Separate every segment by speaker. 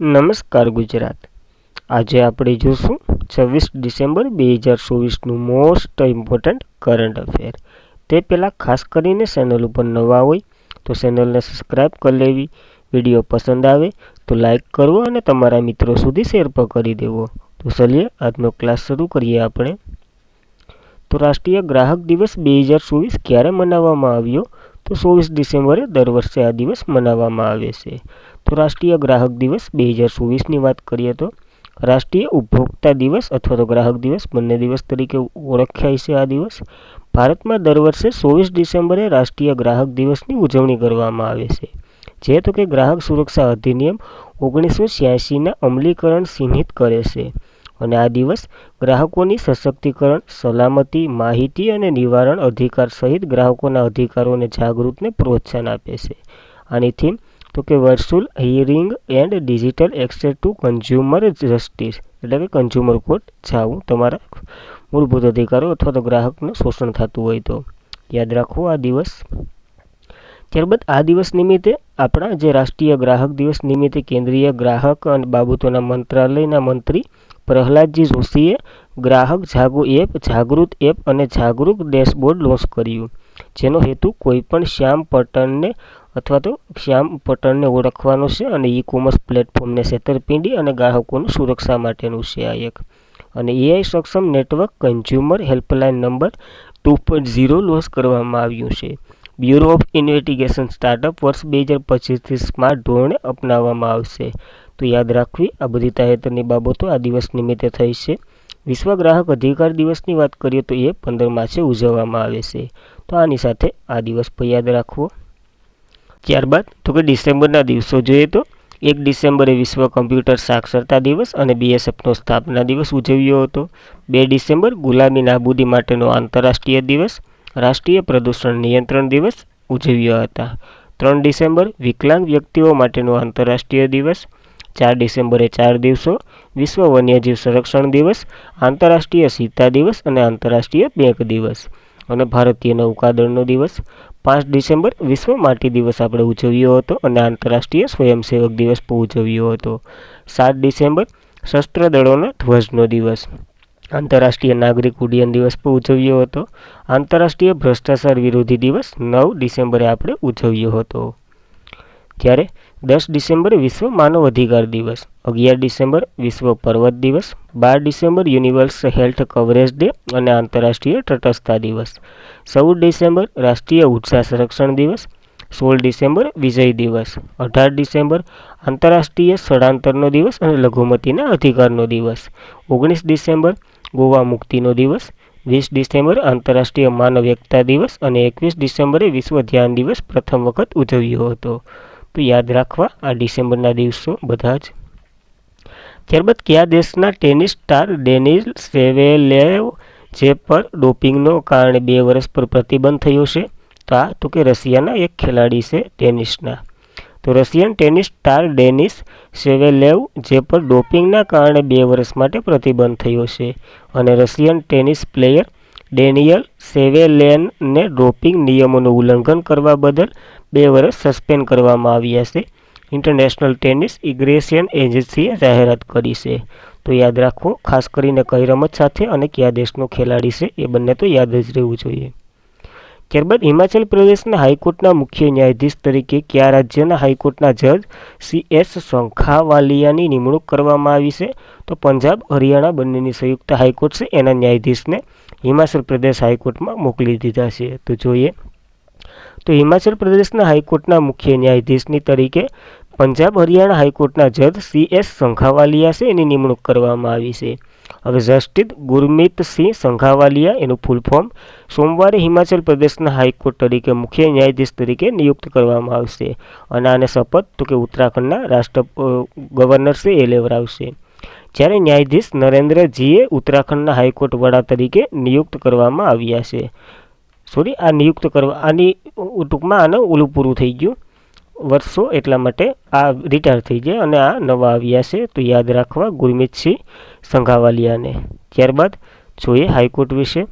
Speaker 1: નમસ્કાર ગુજરાત. આજે આપણે જોશું 26 ડિસેમ્બર 2024નું મોસ્ટ ઇમ્પોર્ટન્ટ કરંટ અફેર. તે પહેલાં ખાસ કરીને ચેનલ ઉપર નવા હોય તો ચેનલને સબસ્ક્રાઈબ કરી લેવી, વિડીયો પસંદ આવે તો લાઈક કરવો અને તમારા મિત્રો સુધી શેર પણ કરી દેવો. તો ચલીએ આજનો ક્લાસ શરૂ કરીએ આપણે. તો રાષ્ટ્રીય ગ્રાહક દિવસ 2024 ક્યારે મનાવવામાં આવ્યો? તો 24 ડિસેમ્બરે દર વર્ષે આ દિવસ મનાવવામાં આવે છે. તો રાષ્ટ્રીય ગ્રાહક દિવસ 2024ની વાત કરીએ તો રાષ્ટ્રીય ઉપભોક્તા દિવસ અથવા તો ગ્રાહક દિવસ બંને દિવસ તરીકે ઓળખાય છે. આ દિવસ ભારતમાં દર વર્ષે 24 ડિસેમ્બરે રાષ્ટ્રીય ગ્રાહક દિવસની ઉજવણી કરવામાં આવે છે, જે તો કે ગ્રાહક સુરક્ષા અધિનિયમ 1986ના અમલીકરણ ચિહ્નિત કરે છે. અને આ દિવસ ગ્રાહકોની સશક્તિકરણ, સલામતી, માહિતી અને નિવારણ અધિકાર સહિત ગ્રાહકોના અધિકારોને જાગૃતને પ્રોત્સાહન આપે છે. આની થીમ તો કે virtual hearing and digital access two consumer justice, એટલે કે કન્ઝ્યુમર કોર્ટ જાવું તમારા મૂળભૂત અધિકારો અથવા તો ગ્રાહકનું શોષણ થતું હોય તો યાદ રાખો આ દિવસ. ત્યારબાદ આ દિવસ નિમિત્તે આપણા જે રાષ્ટ્રીય ગ્રાહક દિવસ નિમિત્તે કેન્દ્રીય ગ્રાહક અને બાબતોના મંત્રાલયના મંત્રી પ્રહલાદજી જોશીએ ગ્રાહક જાગૃત એપ અને જાગૃત ડેશબોર્ડ લોન્ચ કર્યું, જેનો હેતુ કોઈપણ શ્યામ પટનને ઓળખવાનો છે અને ઈ કોમર્સ પ્લેટફોર્મને છેતરપિંડી અને ગ્રાહકોની સુરક્ષા માટેનું છે આ એક. અને એઆઈ સક્ષમ network consumer helpline number 2.0 launch કરવામાં આવ્યું છે. બ્યુરો ઓફ ઇન્વેસ્ટિગેશન સ્ટાર્ટઅપ વર્ષ 2025થી સ્માર્ટ ધોરણે અપનાવવામાં આવશે. તો યાદ રાખવી આ બધી તાજેતરની બાબતો આ દિવસ નિમિત્તે થઈ છે. વિશ્વ ગ્રાહક અધિકાર દિવસની વાત કરીએ તો એ 15 માર્ચે ઉજવવામાં આવે છે. તો આની સાથે આ દિવસ પણ યાદ રાખવો. ત્યારબાદ તો કે ડિસેમ્બરના દિવસો જોઈએ તો 1 ડિસેમ્બરે વિશ્વ કમ્પ્યુટર સાક્ષરતા દિવસ અને બીએસએફનો સ્થાપના દિવસ ઉજવ્યો હતો. 2 ડિસેમ્બર ગુલામી નાબૂદી માટેનો આંતરરાષ્ટ્રીય દિવસ, રાષ્ટ્રીય પ્રદૂષણ નિયંત્રણ દિવસ ઉજવ્યા હતા. 3 ડિસેમ્બર વિકલાંગ વ્યક્તિઓ માટેનો આંતરરાષ્ટ્રીય દિવસ. 4 ડિસેમ્બરે 4 દિવસો વિશ્વ વન્યજીવ સંરક્ષણ દિવસ, આંતરરાષ્ટ્રીય સીતા દિવસ અને આંતરરાષ્ટ્રીય બેંક દિવસ અને ભારતીય નૌકાદળનો દિવસ. 5 ડિસેમ્બર વિશ્વ માટી દિવસ આપણે ઉજવ્યો હતો અને આંતરરાષ્ટ્રીય સ્વયંસેવક દિવસ પણ ઉજવ્યો હતો. 7 ડિસેમ્બર સશસ્ત્ર દળોના ધ્વજનો દિવસ, આંતરરાષ્ટ્રીય નાગરિક ઉડ્ડયન દિવસ પણ ઉજવ્યો હતો. આંતરરાષ્ટ્રીય ભ્રષ્ટાચાર વિરોધી દિવસ 9 ડિસેમ્બરે આપણે ઉજવ્યો હતો. ત્યારે 10 ડિસેમ્બરે વિશ્વ માનવ અધિકાર દિવસ, 11 ડિસેમ્બર વિશ્વ પર્વત દિવસ, 12 December universal health coverage day અને આંતરરાષ્ટ્રીય તટસ્થતા દિવસ, 14 ડિસેમ્બર રાષ્ટ્રીય ઉર્જા સંરક્ષણ દિવસ, 16 ડિસેમ્બર વિજય દિવસ, 18 ડિસેમ્બર આંતરરાષ્ટ્રીય સ્થળાંતરનો દિવસ અને લઘુમતીના અધિકારનો દિવસ, 19 ડિસેમ્બર ગોવા મુક્તિનો દિવસ, 20 ડિસેમ્બર આંતરરાષ્ટ્રીય માનવ એકતા દિવસ અને 21 ડિસેમ્બરે વિશ્વ ધ્યાન દિવસ પ્રથમ વખત ઉજવ્યો હતો. તો યાદ રાખવા આ ડિસેમ્બરના દિવસો બધા જ. ત્યારબાદ કયા દેશના ટેનિસ સ્ટાર ડેનિલ શેવેલેવ જે પર ડોપિંગનો કારણે 2 વર્ષ પર પ્રતિબંધ થયો છે? તો કે રશિયાના એક ખેલાડી છે ટેનિસના. તો રશિયન ટેનિસ સ્ટાર ડેનિસ શેવેલેવ જે પર ડોપિંગના કારણે 2 વર્ષ માટે પ્રતિબંધ થયો છે અને રશિયન ટેનિસ પ્લેયર ડેનિયલ શેવેલેનને ડોપિંગ નિયમોનું ઉલ્લંઘન કરવા બદલ 2 વર્ષ સસ્પેન્ડ કરવામાં આવ્યા છે. ઇન્ટરનેશનલ ટેનિસ ઇગ્રેશન એજન્સીએ જાહેરાત કરી છે. તો યાદ રાખો ખાસ કરીને કઈ રમત સાથે અને કયા દેશનો ખેલાડી છે એ બંને તો યાદ જ રહેવું જોઈએ. ત્યારબાદ હિમાચલ પ્રદેશના હાઈકોર્ટના મુખ્ય ન્યાયાધીશ તરીકે કયા રાજ્યના હાઈકોર્ટના જજ CS સંખાવાલિયાની નિમણૂક કરવામાં આવી છે? તો પંજાબ હરિયાણા બંનેની સંયુક્ત હાઈકોર્ટ છે એના ન્યાયાધીશને હિમાચલ પ્રદેશ હાઈકોર્ટમાં મોકલી દીધા છે. તો જોઈએ તો હિમાચલ પ્રદેશના હાઈકોર્ટના મુખ્ય ન્યાયાધીશની તરીકે પંજાબ હરિયાણા હાઈકોર્ટના જજ CS સંખાવાલિયા છે એની નિમણૂક કરવામાં આવી છે. હવે જસ્ટિસ ગુરમીતસિંહ સંઘાવાલિયા એનું ફૂલ ફોર્મ સોમવારે હિમાચલ પ્રદેશના હાઈકોર્ટ તરીકે મુખ્ય ન્યાયાધીશ તરીકે નિયુક્ત કરવામાં આવશે અને આને શપથ તો કે ઉત્તરાખંડના ગવર્નર છે એ લેવડાવશે. જ્યારે ન્યાયાધીશ નરેન્દ્ર જીએ ઉત્તરાખંડના હાઈકોર્ટ વડા તરીકે નિયુક્ત કરવામાં આવ્યા છે. આની ટૂંકમાં આને ઓલું પૂરું થઈ ગયું વર્ષો, એટલા માટે આ રિટાયર થઈ ગયા અને આ નવા આવ્યા છે. તો યાદ રાખવા ગુરમીતસિંહ સંઘાવાલિયાને. ત્યારબાદ જોઈએ હાઈકોર્ટ વિશે.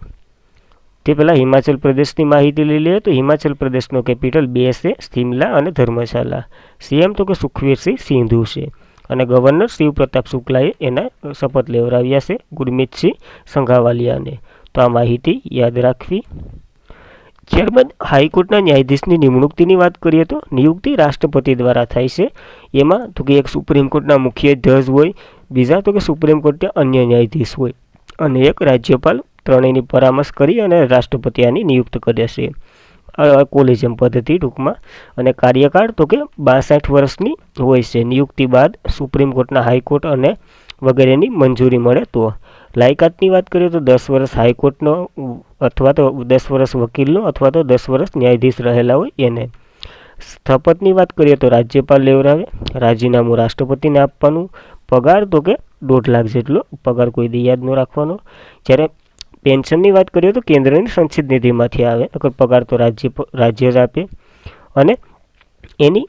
Speaker 1: તે પહેલાં હિમાચલ પ્રદેશની માહિતી લઈ લઈએ તો હિમાચલ પ્રદેશનો કેપિટલ 2 છે, શિમલા અને ધર્મશાલા. CM તો કે સુખવીરસિંહ સિંધુ છે. અને ગવર્નર શિવ પ્રતાપ શુક્લાએ એના શપથ લેવડાવ્યા છે ગુરમીતસિંહ સંઘાવાલિયાને. તો આ માહિતી યાદ રાખવી. ત્યારબાદ હાઈકોર્ટના ન્યાયાધીશની નિમણૂકની વાત કરીએ તો નિયુક્તિ રાષ્ટ્રપતિ દ્વારા થાય છે. એમાં તો કે એક સુપ્રીમ કોર્ટના મુખ્ય જજ હોય, બીજા તો કે સુપ્રીમ કોર્ટના અન્ય ન્યાયાધીશ હોય, અને એક રાજ્યપાલ, ત્રણેયની પરામર્શ કરી અને રાષ્ટ્રપતિ આની નિયુક્ત કરે છે. કોલેજિયમ પદ્ધતિ ટૂંકમાં. અને કાર્યકાળ તો કે 62 વર્ષની હોય છે. નિયુક્તિ બાદ સુપ્રીમ કોર્ટના હાઈકોર્ટ અને વગેરેની મંજૂરી મળે તો. લાયકાતની વાત કરીએ તો 10 વર્ષ હાઈકોર્ટનો અથવા તો 10 વર્ષ વકીલનો અથવા તો 10 વર્ષ ન્યાયાધીશ રહેલા હોય એને. શપથની વાત કરીએ તો રાજ્યપાલ લેવડાવે, રાજીનામું રાષ્ટ્રપતિને આપવાનું, પગાર તો કે 1.5 લાખ જેટલો પગાર કોઈ દી યાદ ન રાખવાનો. જ્યારે પેન્શનની વાત કરીએ તો કેન્દ્રની સંચિત નિધિમાંથી આવે, અગર પગાર તો રાજ્ય જ આપે. અને એની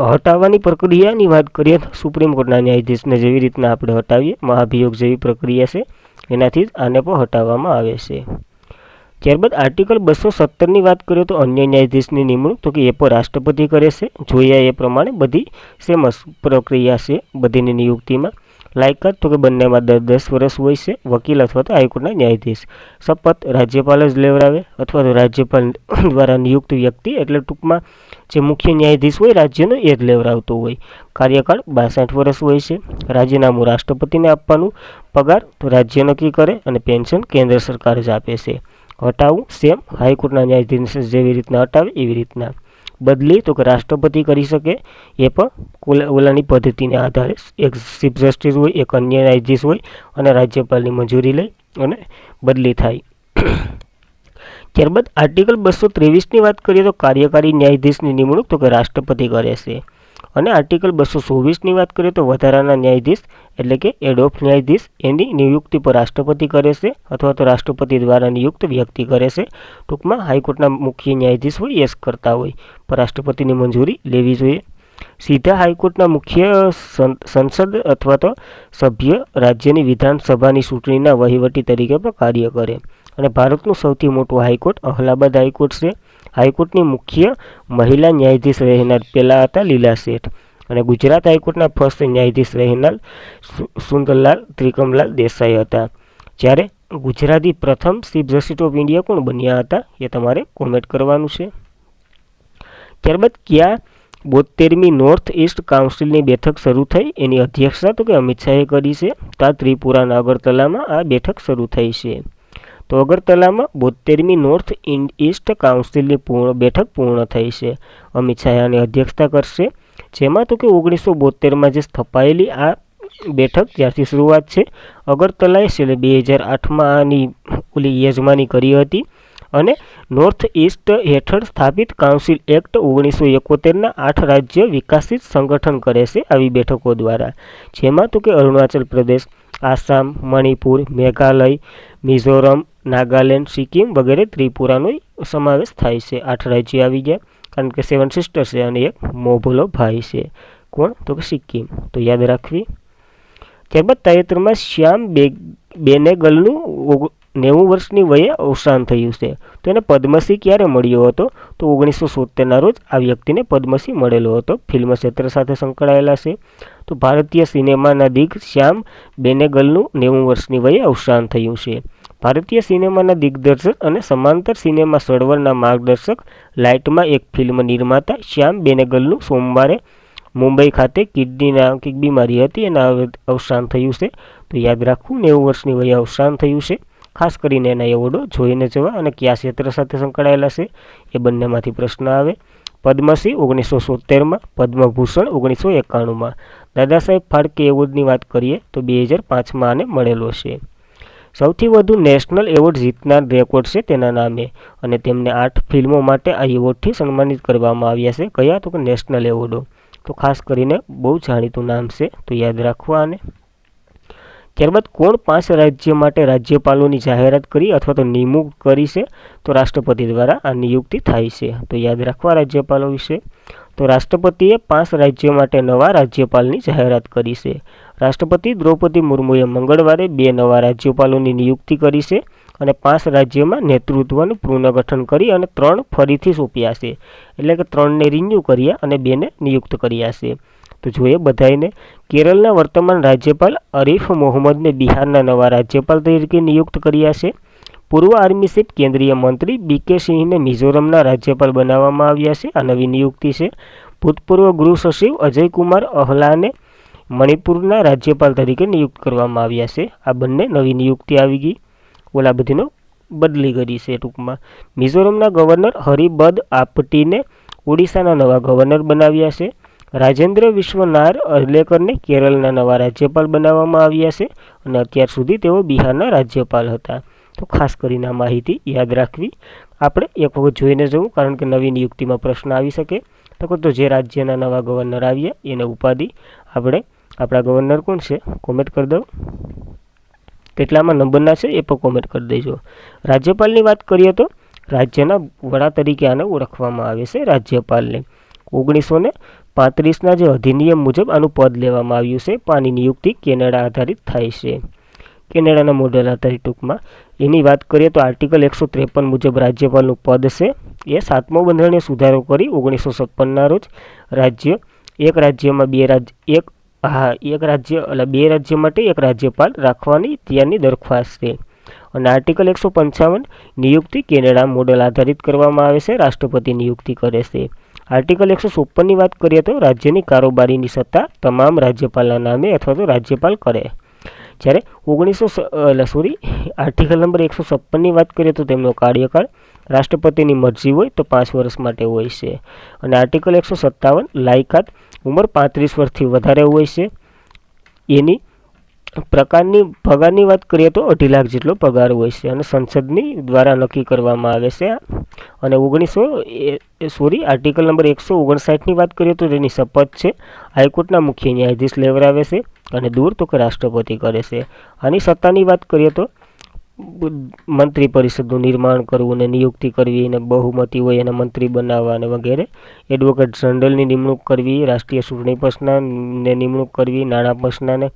Speaker 1: હટાવવાની પ્રક્રિયાની વાત કરીએ તો સુપ્રીમ કોર્ટના ન્યાયાધીશને જેવી રીતના આપણે હટાવીએ, મહાભિયોગ જેવી પ્રક્રિયા છે, એનાથી જ આને પણ હટાવવામાં આવે છે. ત્યારબાદ આર્ટિકલ 217ની વાત કરીએ તો અન્ય ન્યાયાધીશની નિમણૂક તો કે એ પણ રાષ્ટ્રપતિ કરે છે. જોયા એ પ્રમાણે બધી સેમ પ્રક્રિયા છે બધીની નિયુક્તિમાં. લાયકાત તો કે બંનેમાં 10 વર્ષ હોય છે, વકીલ અથવા તો હાઈકોર્ટના ન્યાયાધીશ. શપથ રાજ્યપાલ જ લેવડાવે અથવા તો રાજ્યપાલ દ્વારા નિયુક્ત વ્યક્તિ, એટલે ટૂંકમાં જે મુખ્ય ન્યાયાધીશ હોય રાજ્યનો એ જ લેવડાવતો હોય. કાર્યકાળ 62 વર્ષ હોય છે. રાજીનામું રાષ્ટ્રપતિને આપવાનું, પગાર તો રાજ્ય નક્કી કરે, અને પેન્શન કેન્દ્ર સરકાર જ આપે છે. હટાવવું સેમ હાઈકોર્ટના ન્યાયાધીશ જેવી રીતના હટાવે એવી રીતના. બદલી તો કે રાષ્ટ્રપતિ કરી શકે, એ પણ ઓલાની પદ્ધતિને આધારે. એક ચીફ જસ્ટિસ હોય, એક અન્ય ન્યાયાધીશ હોય, અને રાજ્યપાલની મંજૂરી લઈ અને બદલી થાય. ત્યારબાદ આર્ટિકલ 223ની વાત કરીએ તો કાર્યકારી ન્યાયાધીશની નિમણૂક તો કે રાષ્ટ્રપતિ કરે છે. અને આર્ટિકલ 224ની વાત કરીએ તો વધારાના ન્યાયાધીશ એટલે કે એડોફ ન્યાયાધીશ એની નિયુક્તિ પર રાષ્ટ્રપતિ કરે છે અથવા તો રાષ્ટ્રપતિ દ્વારા નિયુક્ત વ્યક્તિ કરે છે. ટૂંકમાં હાઈકોર્ટના મુખ્ય ન્યાયાધીશ હોય એ જ કરતા હોય, પણ રાષ્ટ્રપતિની મંજૂરી લેવી જોઈએ. સીધા હાઈકોર્ટના મુખ્ય સંસદ અથવા તો સભ્ય રાજ્યની વિધાનસભાની ચૂંટણીના વહીવટી તરીકે પણ કાર્ય કરે. અને ભારતનું સૌથી મોટું હાઈકોર્ટ અલ્હાબાદ હાઈકોર્ટ છે. હાઈકોર્ટની મુખ્ય મહિલા ન્યાયાધીશ રહેનાર પહેલાં હતા લીલા શેઠ. અને ગુજરાત હાઈકોર્ટના ફર્સ્ટ ન્યાયાધીશ રહેનાર સુંદરલાલ ત્રિકમલાલ દેસાઈ હતા. જ્યારે ગુજરાતી પ્રથમ ચીફ જસ્ટિસ ઓફ ઇન્ડિયા કોણ બન્યા હતા એ તમારે કોમેન્ટ કરવાનું છે. ત્યારબાદ ક્યાં 72મી નોર્થ ઇસ્ટ કાઉન્સિલની બેઠક શરૂ થઈ, એની અધ્યક્ષતા તો કે અમિત શાહે કરી છે. તો આ ત્રિપુરાના અગરતલામાં આ બેઠક શરૂ થઈ છે. તો અગરતલામાં 72મી નોર્થ ઇસ્ટ કાઉન્સિલની બેઠક પૂર્ણ થઈ છે. અમિત શાહ આની અધ્યક્ષતા કરશે. જેમાં તો કે 1972માં જે સ્થપાયેલી આ બેઠક ત્યારથી શરૂઆત છે. અગરતલાએ છેલ્લે 2008માં આની ઓલી યજમાની કરી હતી. અને નોર્થ ઇસ્ટ હેઠળ સ્થાપિત કાઉન્સિલ એક્ટ 1971ના 8 રાજ્ય વિકસિત સંગઠન કરે છે આવી બેઠકો દ્વારા. જેમાં તો કે અરુણાચલ પ્રદેશ, આસામ, મણિપુર, મેઘાલય, મિઝોરમ, નાગાલેન્ડ, સિક્કિમ વગેરે ત્રિપુરાનો સમાવેશ થાય છે. 8 રાજ્ય આવી ગયા, કારણ કે 7 સિસ્ટર છે અને એક મોભલો ભાઈ છે. કોણ તો કે સિક્કિમ. તો યાદ રાખવી. ત્યારબાદ તાજેતરમાં શ્યામ બેનેગલનું 90 વર્ષની વયે અવસાન થયું છે. તો એને પદ્મશ્રી ક્યારે મળ્યો હતો તો 1970ના રોજ આ વ્યક્તિને પદ્મશ્રી મળેલો હતો. ફિલ્મ ક્ષેત્ર સાથે સંકળાયેલા છે. તો ભારતીય સિનેમાના દિગ્ગ શ્યામ બેનેગલનું 90 વર્ષની વયે અવસાન થયું છે. ભારતીય સિનેમાના દિગ્દર્શક અને સમાંતર સિનેમા ચળવળના માર્ગદર્શક, લાઇટમાં એક ફિલ્મ નિર્માતા શ્યામ બેનેગલનું સોમવારે મુંબઈ ખાતે કિડનીના બીમારી હતી એના અવસાન થયું છે. તો યાદ રાખવું 90 વર્ષની વયે અવસાન થયું છે. ખાસ કરીને એના એવોર્ડો જોઈને જવા અને કયા ક્ષેત્ર સાથે સંકળાયેલા છે એ બંનેમાંથી પ્રશ્ન આવે. પદ્મશ્રી 1970માં, પદ્મભૂષણ 1991માં. દાદા સાહેબ ફાળકે એવોર્ડની વાત કરીએ તો 2005માં આને મળેલો છે. સૌથી વધુ નેશનલ એવોર્ડ જીતનાર રેકોર્ડ છે તેના નામે, અને તેમને 8 ફિલ્મો માટે આ એવોર્ડથી સન્માનિત કરવામાં આવ્યા છે. કયા તો કે નેશનલ એવોર્ડો. તો ખાસ કરીને બહુ જાણીતું નામ છે, તો યાદ રાખવા આને. ત્યારબાદ કોણ 5 રાજ્ય માટે રાજ્યપાલોની જાહેરાત કરી અથવા તો નિમણૂક કરી છે તો રાષ્ટ્રપતિ દ્વારા આ નિયુક્તિ થાય છે. તો યાદ રાખવા રાજ્યપાલો વિશે. તો રાષ્ટ્રપતિએ 5 રાજ્યો માટે નવા રાજ્યપાલની જાહેરાત કરી છે. રાષ્ટ્રપતિ દ્રૌપદી મુર્મુએ મંગળવારે 2 નવા રાજ્યપાલોની નિયુક્તિ કરી છે. અને 5 રાજ્યોમાં નેતૃત્વનું પુનર્ગઠન કરી અને 3 ફરીથી સોંપ્યા છે. એટલે કે 3ને રિન્યૂ કર્યા અને 2ને નિયુક્ત કર્યા છે. તો જોઈએ બધાને. કેરળના વર્તમાન રાજ્યપાલ અરીફ મોહમ્મદને બિહારના નવા રાજ્યપાલ તરીકે નિયુક્ત કર્યા છે. પૂર્વ આર્મી ચીફ કેન્દ્રીય મંત્રી બીકે સિંહને મિઝોરમના રાજ્યપાલ બનાવવામાં આવ્યા છે. આ નવી નિયુક્તિ છે. ભૂતપૂર્વ ગૃહ સચિવ અજય કુમાર અહલાને મણિપુરના રાજ્યપાલ તરીકે નિયુક્ત કરવામાં આવ્યા છે. આ બંને નવી નિયુક્તિ આવી ગઈ. ઓલા બધીનો બદલી કરી છે ટૂંકમાં. મિઝોરમના ગવર્નર હરિબદ આપટીને ઓડિશાના નવા ગવર્નર બનાવ્યા છે. રાજેન્દ્ર વિશ્વનાર અર્લેકરને કેરળના નવા રાજ્યપાલ બનાવવામાં આવ્યા છે અને અત્યાર સુધી તેઓ બિહારના રાજ્યપાલ હતા. તો ખાસ કરીને આ માહિતી યાદ રાખવી. આપણે એક વખત જોઈને જવું, કારણ કે નવી નિયુક્તિમાં પ્રશ્ન આવી શકે. તો જે રાજ્યના નવા ગવર્નર આવ્યા એને ઉપાધિ આપણે આપણા ગવર્નર કોણ છે કોમેન્ટ કરી દો. કેટલામાં નંબરના છે એ પણ કોમેન્ટ કરી દેજો. રાજ્યપાલની વાત કરીએ તો રાજ્યના વડા તરીકે આને ઓળખવામાં આવે છે રાજ્યપાલને. 1935ના જે અધિનિયમ મુજબ આનું પદ લેવામાં આવ્યું છે. આની નિયુક્તિ કેનેડા આધારિત થાય છે. કેનેડાના મોડેલ આધારિત ટૂંકમાં એની વાત કરીએ તો આર્ટિકલ 153 મુજબ રાજ્યપાલનું પદ છે એ 7મો બંધારણીય સુધારો કરી 1956ના રોજ એક રાજ્ય માટે એક રાજ્યપાલ રાખવાની ત્યારની દરખાસ્ત છે. અને આર્ટિકલ 155 નિયુક્તિ કેનેડા મોડેલ આધારિત કરવામાં આવે છે. રાષ્ટ્રપતિ નિયુક્તિ કરે છે. આર્ટિકલ 153ની વાત કરીએ તો રાજ્યની કારોબારીની સત્તા તમામ રાજ્યપાલના નામે અથવા તો રાજ્યપાલ કરે. જ્યારે આર્ટિકલ નંબર 156ની વાત કરીએ તો તેમનો કાર્યકાળ રાષ્ટ્રપતિની મરજી હોય તો 5 વર્ષ માટે હોય છે. અને આર્ટિકલ 157 લાયકાત ઉંમર 35 વર્ષથી વધારે હોય છે. એની પગારની વાત કરીએ તો 2.5 લાખ જેટલો પગાર હોય છે અને સંસદની દ્વારા નક્કી કરવામાં આવે છે. અને આર્ટિકલ નંબર 159ની વાત કરીએ તો તેની શપથ છે હાઈકોર્ટના મુખ્ય ન્યાયાધીશ લેવડાવે છે અને દૂર તો કે રાષ્ટ્રપતિ કરે છે. આની સત્તાની વાત કરીએ તો મંત્રી પરિષદનું નિર્માણ કરવું અને નિયુક્તિ કરવી અને બહુમતી હોય એને મંત્રી બનાવવા અને વગેરે. એડવોકેટ જનરલની નિમણૂક કરવી, રાષ્ટ્રીય ચૂંટણી પંચને નિમણૂક કરવી, નાણાં પંચનાને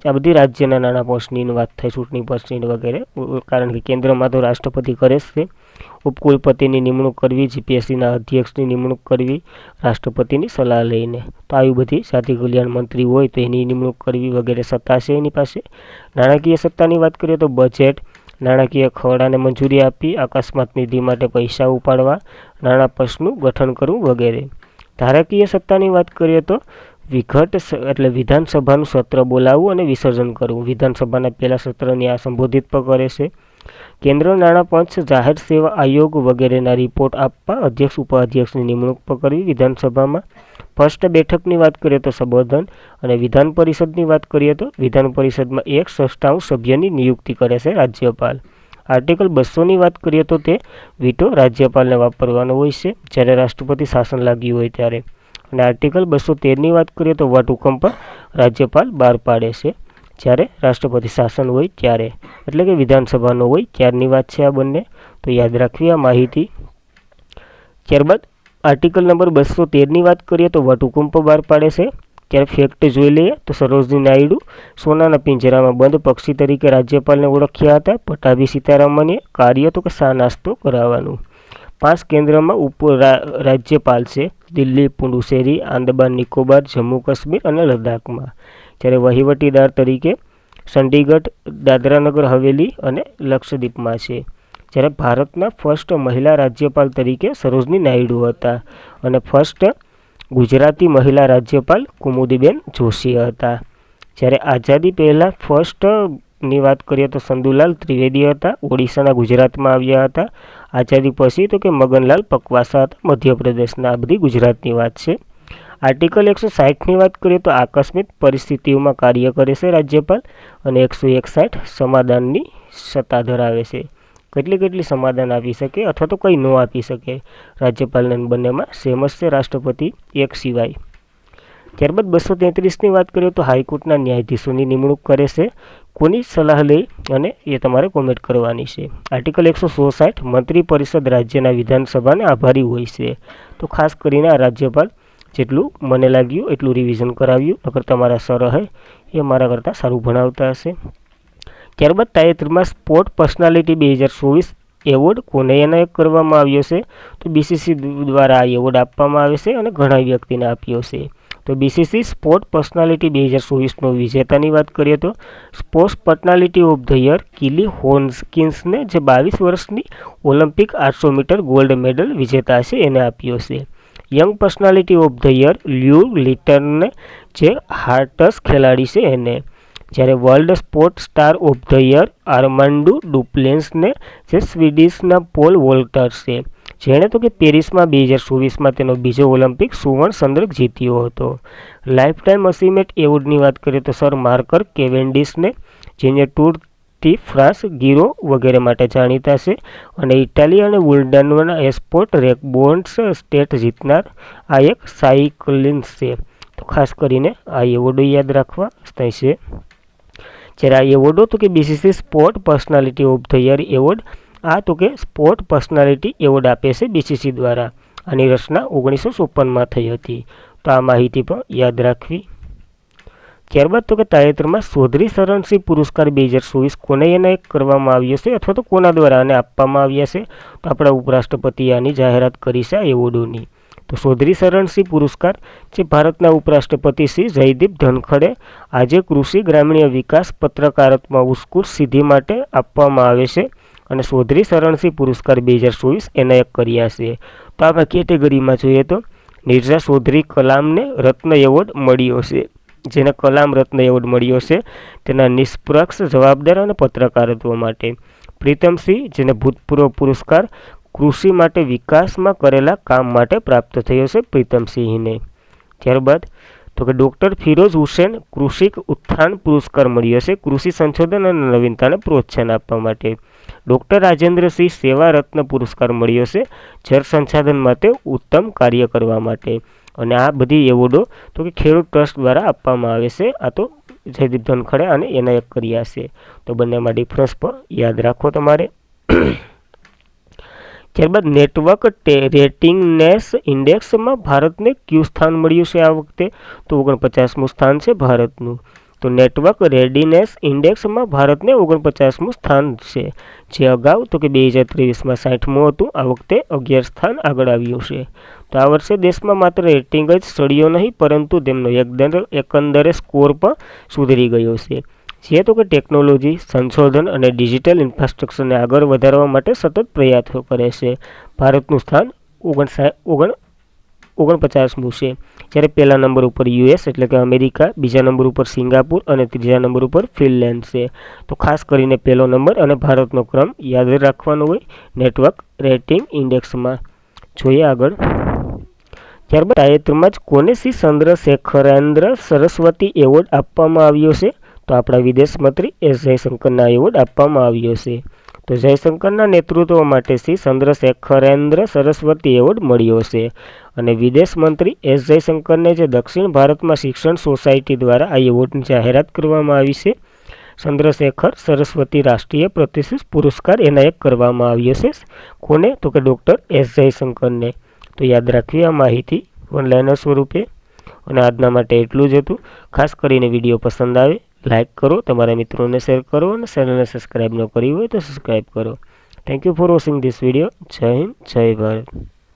Speaker 1: આ બધી રાજ્યના નાણાં પંચની વાત થાય, ચૂંટણી પંચની વગેરે. કારણ કે કેન્દ્રમાં તો રાષ્ટ્રપતિ કરે જ છે. ઉપકુલપતિની નિમણૂક કરવી, જીપીએસસીના અધ્યક્ષની નિમણૂક કરવી રાષ્ટ્રપતિની સલાહ લઈને. તો આવી બધી જાતિ કલ્યાણ મંત્રી હોય તો એની નિમણૂક કરવી વગેરે સત્તા છે એની પાસે. નાણાકીય સત્તાની વાત કરીએ તો બજેટ, નાણાકીય ખરડાને મંજૂરી આપી, અકસ્માત નિધિ માટે પૈસા ઉપાડવા, નાણાં પંચનું ગઠન કરવું વગેરે. ધારાકીય સત્તાની વાત કરીએ તો વિધાનસભાનું સત્ર બોલાવવું અને વિસર્જન કરવું. વિધાનસભાના પહેલા સત્રને આ સંબોધિત પણ કરે છે. કેન્દ્ર નાણાં પંચ, જાહેર સેવા આયોગ વગેરેના રિપોર્ટ આપવા, અધ્યક્ષ ઉપાધ્યક્ષની નિમણૂક પણ કરવી વિધાનસભામાં. ફર્સ્ટ બેઠકની વાત કરીએ તો સંબોધન. અને વિધાન પરિષદની વાત કરીએ તો વિધાન પરિષદમાં 1/6 સભ્યની નિયુક્તિ કરે છે રાજ્યપાલ. આર્ટિકલ 200ની વાત કરીએ તો તે વીટો રાજ્યપાલને વાપરવાનો હોય છે જ્યારે રાષ્ટ્રપતિ શાસન લાગ્યું હોય ત્યારે. અને આર્ટિકલ 213ની વાત કરીએ તો વટહુકમ પર રાજ્યપાલ બહાર પાડે છે જ્યારે રાષ્ટ્રપતિ શાસન હોય ત્યારે, એટલે કે વિધાનસભાનો હોય ત્યારની વાત છે આ બંને. તો યાદ રાખવી આ માહિતી. ત્યારબાદ આર્ટિકલ નંબર 213ની વાત કરીએ તો વટહુકમ પર બહાર પાડે છે. ત્યારે ફેક્ટ જોઈ લઈએ તો સરોજની નાયડુ સોનાના પિંજરામાં બંધ પક્ષી તરીકે રાજ્યપાલને ઓળખ્યા હતા. પટ્ટાભી સીતારામને કાર્ય તો કે શા નાસ્તો કરાવવાનું. 5 કેન્દ્રમાં રાજ્યપાલ છે: દિલ્હી, પુડુચેરી, આંદામાન નિકોબાર, જમ્મુ કાશ્મીર અને લદ્દાખમાં. જ્યારે વહીવટીદાર તરીકે ચંડીગઢ, દાદરાનગર હવેલી અને લક્ષદ્વીપમાં છે. જ્યારે ભારતના ફર્સ્ટ મહિલા રાજ્યપાલ તરીકે સરોજની નાયડુ હતા અને ફર્સ્ટ ગુજરાતી મહિલા રાજ્યપાલ કુમુદીબેન જોશી હતા. જ્યારે આઝાદી પહેલાં ફર્સ્ટની વાત કરીએ તો ચંદુલાલ ત્રિવેદી હતા, ઓડિશાના ગુજરાતમાં આવ્યા હતા. આઝાદી પછી તો કે મગનલાલ પકવાસા હતા, મધ્યપ્રદેશના. આ બધી ગુજરાતની વાત છે. આર્ટિકલ 160ની વાત કરીએ તો આકસ્મિક પરિસ્થિતિઓમાં કાર્ય કરે છે રાજ્યપાલ. અને 161 સમાધાનની સત્તા ધરાવે છે. કેટલી સમાધાન આપી શકે અથવા તો કંઈ ન આપી શકે. રાજ્યપાલને બંનેમાં સેમ જ છે, રાષ્ટ્રપતિ એક સિવાય. ત્યારબાદ 233ની વાત કરીએ તો હાઈકોર્ટના ન્યાયાધીશોની નિમણૂક કરે છે. કોની સલાહ લઈ અને એ તમારે કોમેન્ટ કરવાની છે. આર્ટિકલ 166 મંત્રી પરિષદ રાજ્યના વિધાનસભાને આભારી હોય છે. તો ખાસ કરીને આ રાજ્યપાલ જેટલું મને લાગ્યું એટલું રિવિઝન કરાવ્યું. નકર તમારા સર હે એ મારા કરતાં સારું ભણાવતા હશે. ત્યારબાદ તાજેતરમાં સ્પોર્ટ પર્સનાલિટી 2024 એવોર્ડ કોને એનાયત કરવામાં આવ્યો છે? તો બીસીસી દ્વારા આ એવોર્ડ આપવામાં આવે છે અને ઘણા વ્યક્તિને આપ્યો છે. તો BCC સ્પોર્ટ પર્સનાલિટી 2024નો વિજેતાની વાત કરીએ તો sports personality of the year Keely હોનકિન્સને, જે 22 વર્ષની ઓલિમ્પિક 800 મીટર ગોલ્ડ મેડલ વિજેતા છે, એને આપ્યો છે. Young personality of the year Luke લિટરને, જે હાર્ટસ ખેલાડી છે, એને. જ્યારે world sport star of the year Armando ડુપ્લેન્સને, જે સ્વીડિશના પોલ વોલ્ટર છે, જેણે તો કે પેરિસમાં 2024માં તેનો બીજો ઓલિમ્પિક સુવર્ણ ચંદ્રક જીત્યો હતો. લાઈફ ટાઈમ અચીવમેન્ટ એવોર્ડની વાત કરીએ તો સર માર્કર કેવેન્ડિશને, જેને ટૂર ડી ફ્રાન્સ, ગીરો વગેરે માટે જાણીતા છે, અને ઇટાલી અને વુલ્ડનના એસ્પોર્ટ રેકબોન્સ સ્ટેટ જીતનાર આ એક સાયકલિસ્ટ છે. તો ખાસ કરીને આ એવોર્ડો યાદ રાખવા છે. જ્યારે આ એવોર્ડો તો કે BCC sport personality of the year award, આ તો કે સ્પોર્ટ પર્સનાલિટી એવોર્ડ આપે છે BCC દ્વારા. આની રચના 1954માં થઈ હતી. તો આ માહિતી પણ યાદ રાખવી. ત્યારબાદ તો કે તાજેતરમાં ચૌધરી ચરણસિંહ પુરસ્કાર 2024 કોને એનાયત કરવામાં આવ્યો છે, અથવા તો કોના દ્વારા આને આપવામાં આવ્યા છે? તો આપણા ઉપરાષ્ટ્રપતિએ આની જાહેરાત કરી છે આ એવોર્ડોની. તો ચૌધરી ચરણસિંહ પુરસ્કાર જે ભારતના ઉપરાષ્ટ્રપતિ શ્રી જયદીપ ધનખડે આજે કૃષિ ગ્રામીણ વિકાસ પત્રકારત્વ ઉત્કૃષ્ટ સિદ્ધિ માટે આપવામાં આવે છે, અને ચૌધરી ચરણસિંહ પુરસ્કાર 2024 એનાયત કર્યા છે. તો આપણે કેટેગરીમાં જોઈએ તો નિર્જા ચૌધરી કલામને રત્ન એવોર્ડ મળ્યો છે. જેને કલામ રત્ન એવોર્ડ મળ્યો છે તેના નિષ્પક્ષ, જવાબદાર અને પત્રકારત્વ માટે. પ્રીતમસિંહ, જેને ભૂતપૂર્વ પુરસ્કાર કૃષિ માટે વિકાસમાં કરેલા કામ માટે પ્રાપ્ત થયો છે, પ્રીતમસિંહને. ત્યારબાદ તો કે ડૉક્ટર ફિરોઝ હુસેન કૃષિક ઉત્થાન પુરસ્કાર મળ્યો છે, કૃષિ સંશોધન અને નવીનતાને પ્રોત્સાહન આપવા માટે. ડૉક્ટર રાજેન્દ્રસિંહ સેવા રત્ન પુરસ્કાર મળ્યો છે, જળ સંસાધન માટે ઉત્તમ કાર્ય કરવા માટે. અને આ બધી એવોર્ડો તો કે ખેડૂત ટ્રસ્ટ દ્વારા આપવામાં આવે છે. આ તો જયદીપ ધનખડે આને એનાયત કર્યા છે. તો બંનેમાં ડિફરન્સ પણ યાદ રાખો તમારે. ત્યારબાદ નેટવર્ક રેટિંગનેસ ઇન્ડેક્સમાં ભારતને કયું સ્થાન મળ્યું છે આ વખતે? તો 49મું સ્થાન છે ભારતનું. તો નેટવર્ક રેડિનેસ ઇન્ડેક્સમાં ભારતને 49મું સ્થાન છે, જે અગાઉ તો કે 2023માં 60મું હતું. આ વખતે 11 સ્થાન આગળ આવ્યું છે. તો આ વર્ષે દેશમાં માત્ર રેટિંગ જ ચડ્યો નહીં, પરંતુ તેમનો એકંદરે સ્કોર પણ સુધરી ગયો છે, જે તો કે ટેકનોલોજી, સંશોધન અને ડિજિટલ ઇન્ફ્રાસ્ટ્રક્ચરને આગળ વધારવા માટે સતત પ્રયાસો કરે છે. ભારતનું સ્થાન 49મું છે. જ્યારે પહેલા નંબર ઉપર US એટલે કે અમેરિકા, બીજા નંબર ઉપર સિંગાપુર અને ત્રીજા નંબર ઉપર ફિનલેન્ડ છે. તો ખાસ કરીને પહેલો નંબર અને ભારતનો ક્રમ યાદ રાખવાનો હોય નેટવર્ક રેટિંગ ઇન્ડેક્સમાં. જોઈએ આગળ. ત્યારબાદ તાજેતરમાં જ કોને શ્રી ચંદ્રશેખરેન્દ્ર સરસ્વતી એવોર્ડ આપવામાં આવ્યો છે? તો આપણા વિદેશ મંત્રી S જયશંકરના એવોર્ડ આપવામાં આવ્યો છે. તો જયશંકરના નેતૃત્વ માટે શ્રી ચંદ્રશેખરેન્દ્ર સરસ્વતી એવોર્ડ મળ્યો છે. અને વિદેશ મંત્રી S જયશંકરને જે દક્ષિણ ભારતમાં શિક્ષણ સોસાયટી દ્વારા આ એવોર્ડની જાહેરાત કરવામાં આવી છે. ચંદ્રશેખર સરસ્વતી રાષ્ટ્રીય પ્રતિષ્ઠિત પુરસ્કાર એનાયત કરવામાં આવ્યો છે. કોને? તો કે ડૉક્ટર S જયશંકરને. તો યાદ રાખવી આ માહિતી ઓનલાઈન સ્વરૂપે. અને આજના માટે એટલું જ હતું. ખાસ કરીને વિડીયો પસંદ આવે લાઇક કરો, તમારા મિત્રોને શેર કરો, અને ચેનલને સબસ્ક્રાઈબ ન કરી હોય તો સબસ્ક્રાઈબ કરો. Thank you for watching this video. જય હિન્દ, જય ભારત.